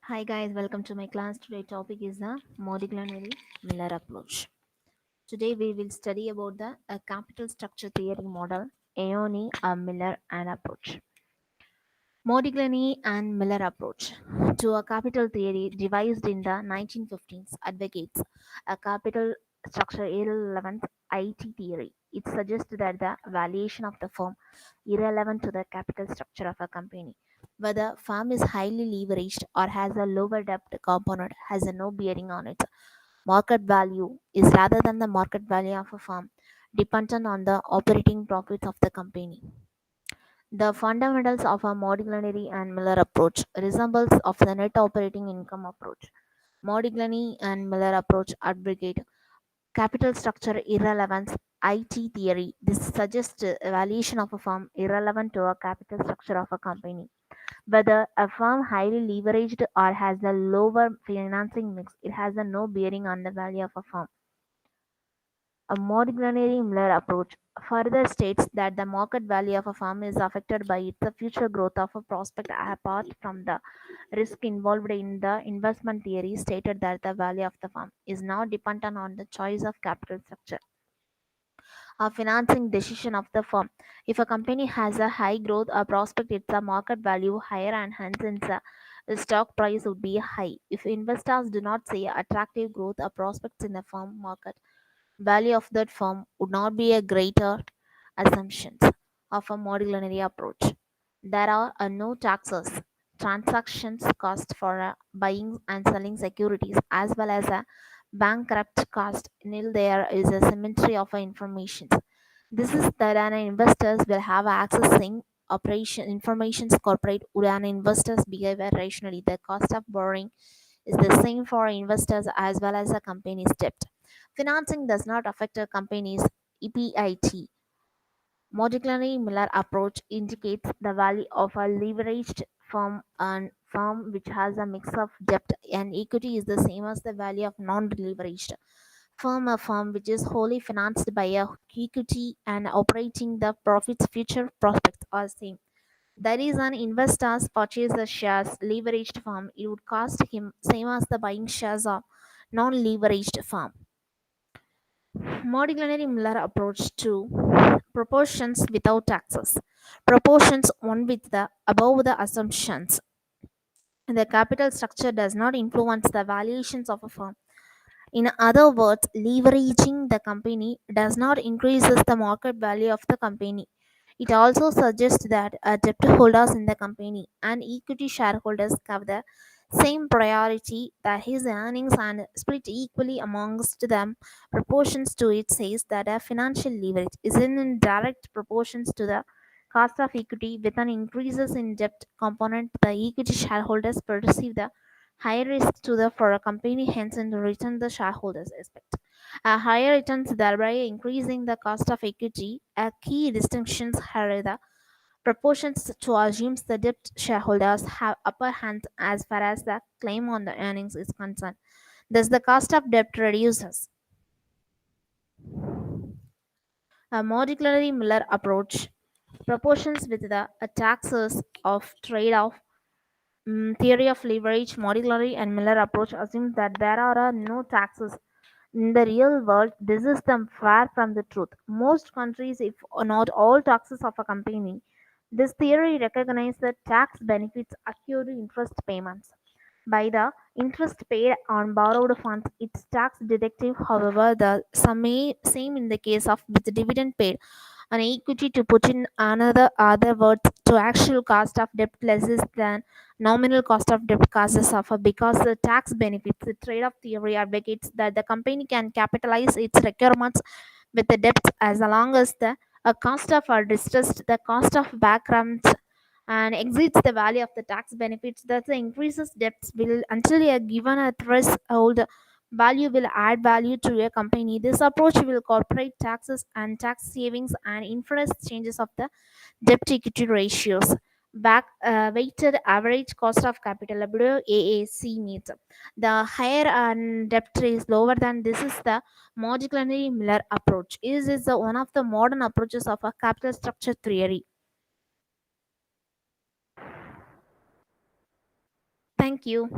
Hi guys, welcome to my class. Today topic is the Modigliani Miller approach. Today we will study about the capital structure theory model, Aoni, Miller and approach. Modigliani and Miller approach to a capital theory devised in the 1915s advocates a capital structure irrelevant IT theory. It suggests that the valuation of the firm irrelevant to the capital structure of a company. Whether firm is highly leveraged or has a lower debt component has no bearing on its market value is rather than the market value of a firm dependent on the operating profits of the company. The fundamentals of a Modigliani and Miller approach resembles of the net operating income approach. Modigliani and Miller approach advocate capital structure irrelevance IT theory. This suggests a valuation of a firm irrelevant to a capital structure of a company. Whether a firm highly leveraged or has a lower financing mix, it has a no bearing on the value of a firm. A Modigliani-Miller approach further states that the market value of a firm is affected by its future growth of a prospect apart from the risk involved in the investment theory stated that the value of the firm is now dependent on the choice of capital structure or financing decision of the firm. If a company has a high growth or prospect, its market value higher and hence its stock price would be high. If investors do not see attractive growth or prospects in the firm market, value of that firm would not be a greater assumptions of a modularity approach. There are no taxes, transactions cost for buying and selling securities, as well as a bankrupt cost. Nil there is a symmetry of information. This is that an investors will have accessing operation informations corporate would an investors behave rationally. The cost of borrowing is the same for investors as well as a company's debt. Financing does not affect a company's EBIT. Modularly Miller approach indicates the value of a leveraged firm and firm which has a mix of debt and equity is the same as the value of non-leveraged firm. A firm which is wholly financed by a equity and operating the profits future prospects are same. There is an investor's purchase the shares leveraged firm, it would cost him same as the buying shares of non-leveraged firm. Modigliani Miller approach to proportions without taxes. Proportions one with the above the assumptions. The capital structure does not influence the valuations of a firm. In other words, leveraging the company does not increases the market value of the company. It also suggests that debt holders in the company and equity shareholders have the same priority, that his earnings and split equally amongst them. Proportions to it says that a financial leverage is in direct proportions to the cost of equity. With an increases in debt component, the equity shareholders perceive the higher risk to the for a company, hence in return the shareholders expect a higher returns, thereby increasing the cost of equity. A key distinctions are the proportions to assumes the debt shareholders have upper hand as far as the claim on the earnings is concerned. Thus, the cost of debt reduces. A modularly Miller approach proportions with the taxes of trade-off. Theory of leverage, modularly and Miller approach assumes that there are no taxes. In the real world, this is the far from the truth. Most countries, if not all taxes of a company, this theory recognizes that tax benefits accrued interest payments. By the interest paid on borrowed funds, it's tax deductive. However, the same in the case of with dividend paid on equity. To put in another other words, to actual cost of debt less than nominal cost of debt causes suffer because the tax benefits. The trade-off theory advocates that the company can capitalize its requirements with the debts as long as the cost of are distressed, the cost of backgrounds and exceeds the value of the tax benefits. That the increases debts will until a given a threshold value will add value to a company. This approach will incorporate taxes and tax savings and influence changes of the debt equity ratios. Back weighted average cost of capital WAAC means the higher debt is lower than this is the Modigliani Miller approach. Is one of the modern approaches of a capital structure theory. Thank you.